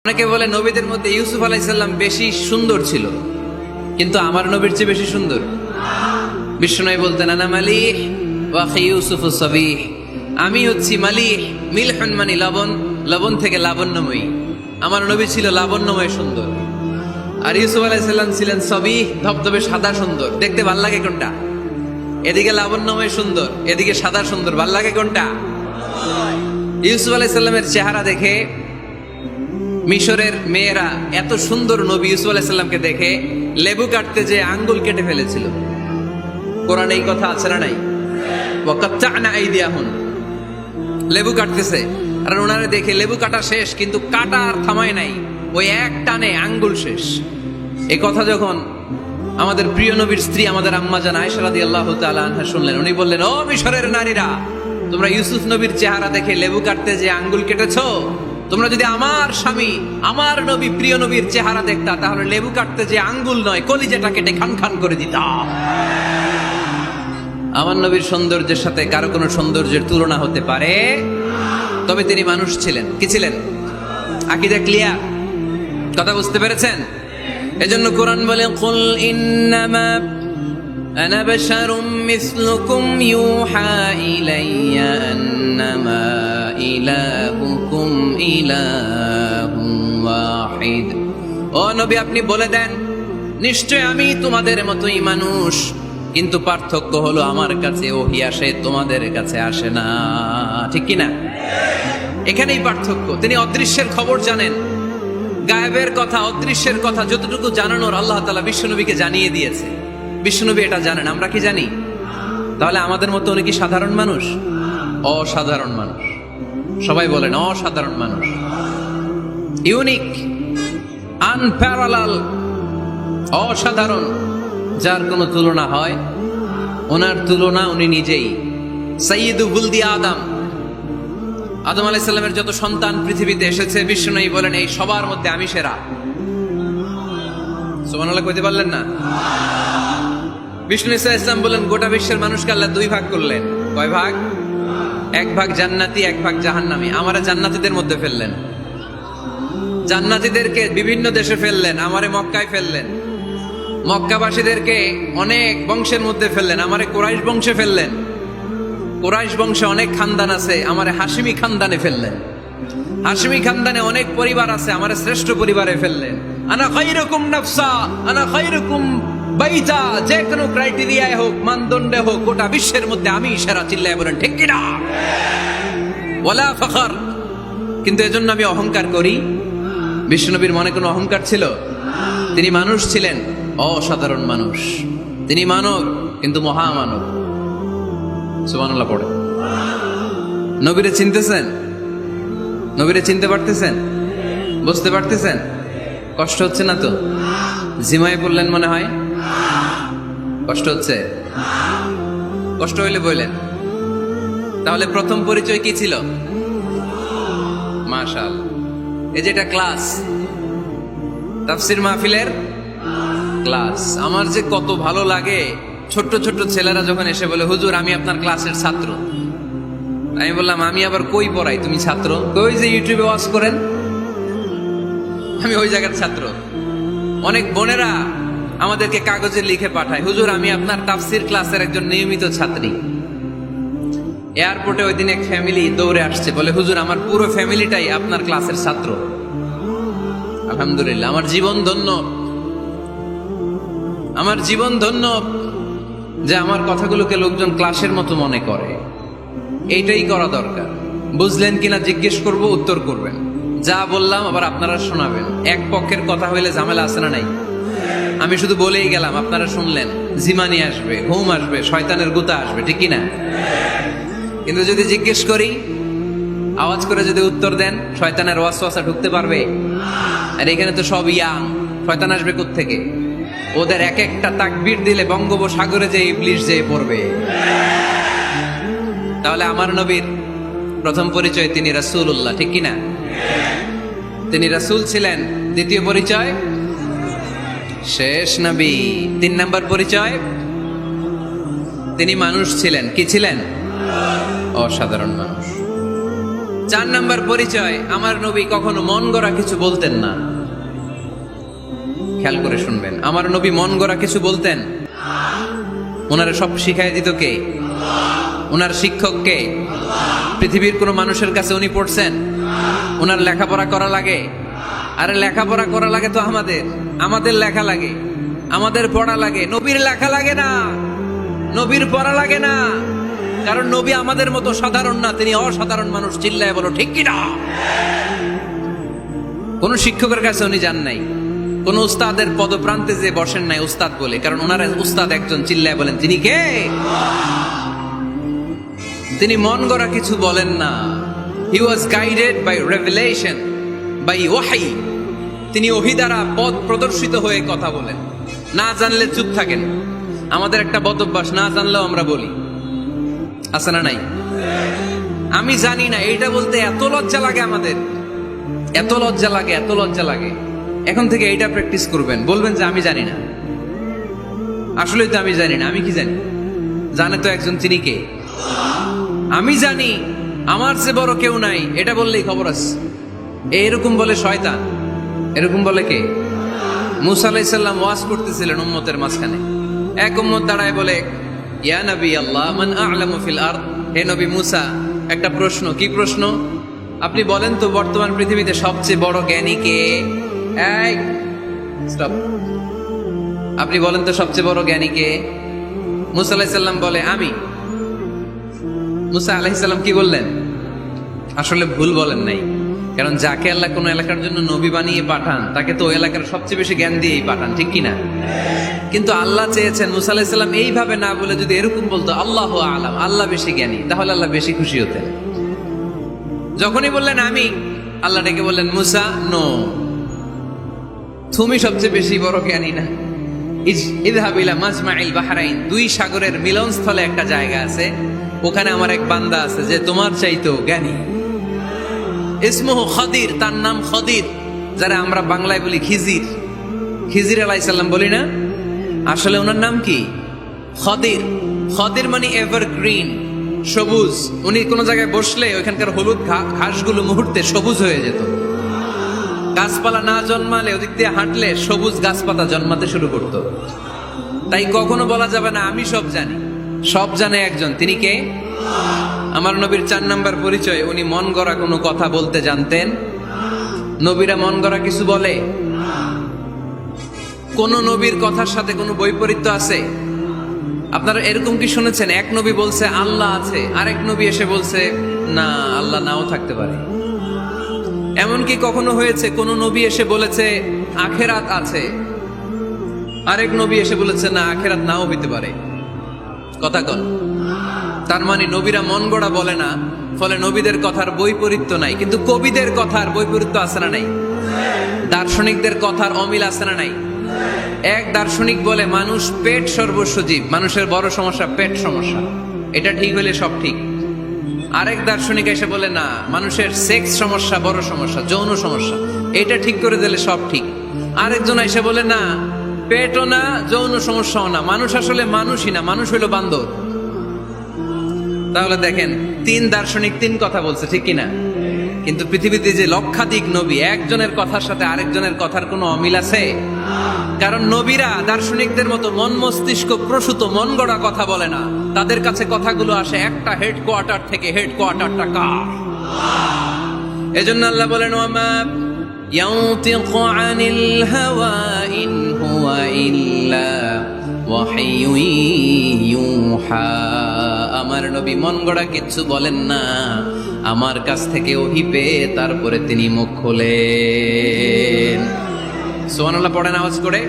অনেকে বলে নবীদের মধ্যে ইউসুফ আলাইহিস সালাম বেশি সুন্দর ছিল, কিন্তু আমার নবীর চেয়ে বেশি সুন্দর। বিশ্বনবী বলতেন আনা মালিহ ওয়া আখি ইউসুফ সাবিহ, আমি হচ্ছি মালিহ, মিলহুন মানে লবণ, লবণ থেকে লাবণ্যময়ী। আমার নবী ছিল লাবণ্যময় সুন্দর, আর ইউসুফ আলাইহিস সালাম ছিলেন সাবিহ, ধবধবে সাদা সুন্দর। দেখতে ভাল লাগে কোনটা? এদিকে লাবণ্যময় সুন্দর, এদিকে সাদা সুন্দর, ভাল লাগে কোনটা? ইউসুফ আলাইহিস সালামের চেহারা দেখে মিশরের মেয়েরা এত সুন্দর নবী ইউসুফ আলাইহিস সালামকে দেখে লেবু কাটতে যে আঙ্গুল কেটে ফেলেছিল। কোরআনে এই কথা আছে না নাই? ওয়া কাত্তা'না আইদিয়াহুম, লেবু কাটতেছে, আর ওনারে দেখে লেবু কাটা শেষ, কিন্তু কাটা আর থামায় নাই, ওই এক টানে আঙ্গুল শেষ। এই কথা যখন আমাদের প্রিয় নবীর স্ত্রী আমাদের আম্মা জান আয়েশা রাদিয়াল্লাহু তাআলা আনহা শুনলেন, উনি বললেন, ও মিশরের নারীরা, তোমরা ইউসুফ নবীর চেহারা দেখে লেবু কাটতে যে আঙ্গুল কেটেছো, তোমরা যদি আমার স্বামী আমার নবী প্রিয় নবীর চেহারা দেখতা, তাহলে লেবু কাটতে যে আঙ্গুল নয়, কলিজাটা কেটে খান খান করে দিতাম। আমার নবীর সৌন্দর্যের সাথে কারো কোনো সৌন্দর্যের তুলনা হতে পারে? তবে তিনি মানুষ ছিলেন। কি ছিলেন? আকীদা ক্লিয়ার? কথা বুঝতে পেরেছেন? এজন্য কোরআন বলে, কুল ইন্নামা আনা বাশারুম মিসলুকুম ইউহা ইলাইয়া আন্নামা ইলাহুকুম ইলাহুম ওয়াহিদ। ও নবী, আপনি বলে দেন, নিশ্চয় আমি তোমাদের মতোই মানুষ, কিন্তু পার্থক্য হলো আমার কাছে ওহী আসে, তোমাদের কাছে আসে না। ঠিক কি না? এখানেই পার্থক্য। তিনি অদৃশ্যের খবর জানেন, গায়েবের কথা, অদৃশ্যের কথা যতটুকু জানানোর আল্লাহ তাআলা বিশ্বনবীকে জানিয়ে দিয়েছে। বিশ্বনবী এটা জানেন, আমরা কি জানি? তাহলে আমাদের মতো উনি কি সাধারণ মানুষ? অসাধারণ মানুষ। সবাই বলেন অসাধারণ মানুষ, ইউনিক, আনপ্যারালাল, অসাধারণ, যার কোনো তুলনা হয়? ওনার তুলনা উনি নিজেই। সাইয়্যিদু বুলদি আদম, আদম আলাইহিস সালামের যত সন্তান পৃথিবীতে এসেছে, বিশ্বনবী বলেন এই সবার মধ্যে আমি সেরা। সুবহানাল্লাহ কইতে পারলেন না? বিষ্ণু ঈসা ইসলাম বলেন, গোটা বিশ্বের মানুষকে আল্লাহ দুই ভাগ করলেন। কয় ভাগ? এক ভাগ জান্নাতি, এক ভাগ জাহান্নামী। আমারে জান্নাতীদের মধ্যে ফেললেন, জান্নাতীদেরকে বিভিন্ন দেশে ফেললেন, আমারে মক্কায় ফেললেন। মক্কাবাসীদেরকে অনেক বংশের মধ্যে ফেললেন, আমারে কুরাইশ বংশে ফেললেন। কুরাইশ বংশে অনেক খানদান আছে, আমারে হাশিমি খানদানে ফেললেন। হাশিমি খানদানে অনেক পরিবার আছে, আমারে শ্রেষ্ঠ পরিবারে ফেললেন। আনা খায়রুকুম নাফসা, আনা খায়রুকুম বাইতা, যে কোনো ক্রাইটেরিয়ায় হোক, মানদণ্ডে হোক, গোটা বিশ্বের মধ্যে আমি সেরা। চিল্লায় বলেন ঠিক কিনা? ওয়ালা ফখর। কিন্তু এজন্য আমি অহংকার করি? বিশ্বনবীর মনে কোনো অহংকার ছিল? তিনি মানুষ ছিলেন, অসাধারণ মানুষ। তিনি মানব, কিন্তু মহামানব। সুবহানাল্লাহ পড়ে। নবীরে চিনতেছেন? নবীরে চিনতে পারতেছেন? বুঝতে পারতেছেন? কষ্ট হচ্ছে না তো? জিমায় পড়লেন মনে হয়? কষ্ট হচ্ছে? কষ্ট হইলে বললেন। তাহলে প্রথম পরিচয় কি ছিল? মাশাআল্লাহ। এই যে এটা ক্লাস, তাফসীর মাহফিলের ক্লাস। আমার যে কত ভালো লাগে ছোট্ট ছোট্ট ছেলেরা যখন এসে বলে, হুজুর আমি আপনার ক্লাসের ছাত্র। আমি বললাম, আমি আবার কই পড়াই, তুমি ছাত্র? ওই যে ইউটিউবে ওয়াজ করেন, আমি ওই জায়গার ছাত্র। অনেক বোনেরা আমাদেরকে কাগজে লিখে পাঠায়, হুজুর আমি আপনার তাফসীর ক্লাসের একজন নিয়মিত ছাত্রী। এয়ারপোর্টে ওই দিন এক ফ্যামিলি দৌড়ে আসছে, বলে, হুজুর আমার পুরো ফ্যামিলিটাই আপনার ক্লাসের ছাত্র। আলহামদুলিল্লাহ, আমার জীবন ধন্য, আমার জীবন ধন্য যে আমার কথাগুলোকে লোকজন ক্লাসের মতো মনে করে। এইটাই করা দরকার। বুঝলেন কিনা জিজ্ঞেস করব, উত্তর করবেন। যা বললাম আবার আপনারা শোনাবেন। এক পক্ষের কথা হইলে ঝামেলা আছে না নাই? আমি শুধু বলেই গেলাম, আপনারা শুনলেন, জিমানি আসবে, ঘুম আসবে, শয়তানের গুতা আসবে, ঠিক কিনা? কিন্তু যদি জিজ্ঞেস করি, আওয়াজ করে যদি উত্তর দেন, শয়তানের ওয়াসওয়াসা ঢুকতে পারবে? আর এখানে তো সব ইয়াং, শয়তান আসবে কোত্থেকে? ওদের এক একটা তাকবীর দিলে বঙ্গোপসাগরে যে ইবলিশ যে পড়বে। তাহলে আমার নবীর প্রথম পরিচয় তিনি রাসূলুল্লাহ, ঠিক কিনা? তিনি রাসূল ছিলেন। দ্বিতীয় পরিচয় শেষ নবী। 3 নাম্বার পরিচয় তিনি মানুষ ছিলেন। কি ছিলেন? অসাধারণ মানুষ। 4 নাম্বার পরিচয়, আমার নবী কখনো মন গড়া কিছু বলতেন না। খেয়াল করে শুনবেন, আমার নবী মন গড়া কিছু বলতেন? ওনারা সব শিখাই দিত কে? ওনার শিক্ষক কে? পৃথিবীর কোন মানুষের কাছে উনি পড়ছেন? ওনার লেখাপড়া করা লাগে? আরে লেখাপড়া করা লাগে তো আমাদের লেখা লাগে, আমাদের পড়া লাগে। নবীর লেখা লাগে না, নবীর পড়া লাগে না, কারণ নবী আমাদের মতো সাধারণ না, তিনি অসাধারণ মানুষ। চিল্লায় বলো ঠিক কিনা? কোন শিক্ষকের কাছে উনি যান নাই, কোন উস্তাদের পদপ্রান্তে যে বসেন নাই উস্তাদ বলে, কারণ ওনার উস্তাদ একজন। চিল্লায় বলেন তিনি কে? তিনি মন গড়া কিছু বলেন না। He was guided by revelation, by ওয়াহি। তিনি ওহী দ্বারা পথ প্রদর্শিত হয়ে কথা বলেন। না জানলে চুপ থাকেন। আমাদের একটা বদ অভ্যাস, না জানলেও আমরা বলি, আছে না নাই? আমি জানি না, এইটা বলতে এত লজ্জা লাগে আমাদের, এত লজ্জা লাগে, এত লজ্জা লাগে। এখন থেকে এইটা প্র্যাকটিস করবেন, বলবেন যে আমি জানি না। আসলেই তো আমি জানি না। আমি কি জানি? জানে তো একজন, তিনি কে? আমি জানি, আমার যে বড় কেউ নাই, এটা বললেই খবর আছে। এরকম বলে শয়তান। এরকম বলে কে? মুসা আলাইহিস সালাম ওয়াজ করতেছিলেন উম্মতের মাঝখানে। এক উম্মত দাঁড়ায় বলে, ইয়া নবী আল্লাহ, মান আ'লামু ফিল আরদ। হে নবী মুসা, একটা প্রশ্ন। কি প্রশ্ন? আপনি বলেন তো বর্তমান পৃথিবীতে সবচেয়ে বড় জ্ঞানী কে? এই স্টপ। আপনি বলেন তো সবচেয়ে বড় জ্ঞানী কে? মুসা আলাইহিস সালাম বলে আমি। মুসা আলাইহিস সালাম কি বললেন? আসলে ভুল বলেন নাই, কারণ যাকে আল্লাহ কোন এলাকার জন্য নবী বানিয়ে পাঠান, তাকে তো ওই এলাকার সবচেয়ে বেশি জ্ঞান দিয়েই পাঠান, ঠিক কিনা? কিন্তু আল্লাহ চেয়েছেন মুসা আলাইহিস সালাম এইভাবে না বলে যদি এরকম বলতো, আল্লাহু আ'লাম, আল্লাহ বেশি জ্ঞানী, তাহলে আল্লাহ বেশি খুশি হতেন। যখনই বললেন আমি, আল্লাহ ডেকে বললেন, মুসা নো, তুমি সবচেয়ে বেশি বড় জ্ঞানী না। ইযহাব ইলা মাজমাইল বাহরাইন, দুই সাগরের মিলনস্থলে একটা জায়গা আছে, ওখানে আমার এক বান্দা আছে যে তোমার চাইতেও জ্ঞানী। ইসমুহু খদির, তার নাম খদির, যারা আমরা বাংলায় বলি খিজির। খিজির আলাইহিস সালাম বলি না, আসলে ওনার নাম কি? খদির। খদির মানে এভারগ্রিন, সবুজ। উনি কোন জায়গায় বসলে ওইখানকার হলুদ ঘাসগুলো মুহূর্তে সবুজ হয়ে যেত। গাছপালা না জন্মালে ওদিক দিয়ে হাঁটলে সবুজ গাছপাতা জন্মাতে শুরু করতো। তাই কখনো বলা যাবে না আমি সব জানি। সব জানে একজন, তিনি কে? আমার নবীর 4 নাম্বার পরিচয়, উনি মন গড়া কোনো কথা বলতে জানতেন। নবীরা মন গড়া কিছু বলে? কোন নবীর কথার সাথে কোনো বৈপরীত্য আছে? আপনারা এরকম কি শুনেছেন, এক নবী বলছে আল্লাহ আছে, আরেক নবী এসে বলছে না, আল্লাহ নাও থাকতে পারে? এমন কি কখনো হয়েছে কোন নবী এসে বলেছে আখেরাত আছে, আরেক নবী এসে বলেছে না, আখেরাত নাও হইতে পারে? কথা কন। তার মানে নবীরা মন গড়া বলে না, ফলে নবীদের কথার বৈপরীত্য নাই। কিন্তু কবিদের কথার বৈপরীত্য আছে না নাই? দার্শনিকদের কথার অমিল আছে না নাই? এক দার্শনিক বলে মানুষ পেট সর্বস্ব জীব, মানুষের বড় সমস্যা পেট সমস্যা, এটা ঠিক হলে সব ঠিক। আরেক দার্শনিক এসে বলে না, মানুষের সেক্স সমস্যা বড় সমস্যা, যৌন সমস্যা, এটা ঠিক করে দিলে সব ঠিক। আরেকজন এসে বলে না, পেটও না, যৌন সমস্যাও না, মানুষ আসলে মানুষই না, মানুষ হইল বান্দর। তাহলে দেখেন, 3 দার্শনিক 3 কথা বলছে, ঠিক কিনা? কিন্তু পৃথিবীতে যে লক্ষাধিক নবী, একজনের কথার সাথে আরেকজনের কথার কোনো অমিল আছে? কারণ নবীরা দার্শনিকদের মতো মন মস্তিষ্ক প্রসূত মন গড়া কথা বলে না। তাদের কাছে কথাগুলো আসে একটা হেডকোয়ার্টার থেকে। হেডকোয়ার্টারটা কার? এজন্য আল্লাহ বলেন, ওয়ামা ইয়ানতিকু আনিল হাওয়া ইন হুয়া ইল্লা ওয়াহিয়ুন ইউহা। আমার নবী মন গড়া কিচ্ছু বলেন না, আমার কাছ থেকে ওহী পেয়ে তারপরে তিনি মুখ খোলেন। সুবহানাল্লাহ পড়েন আওয়াজ করে।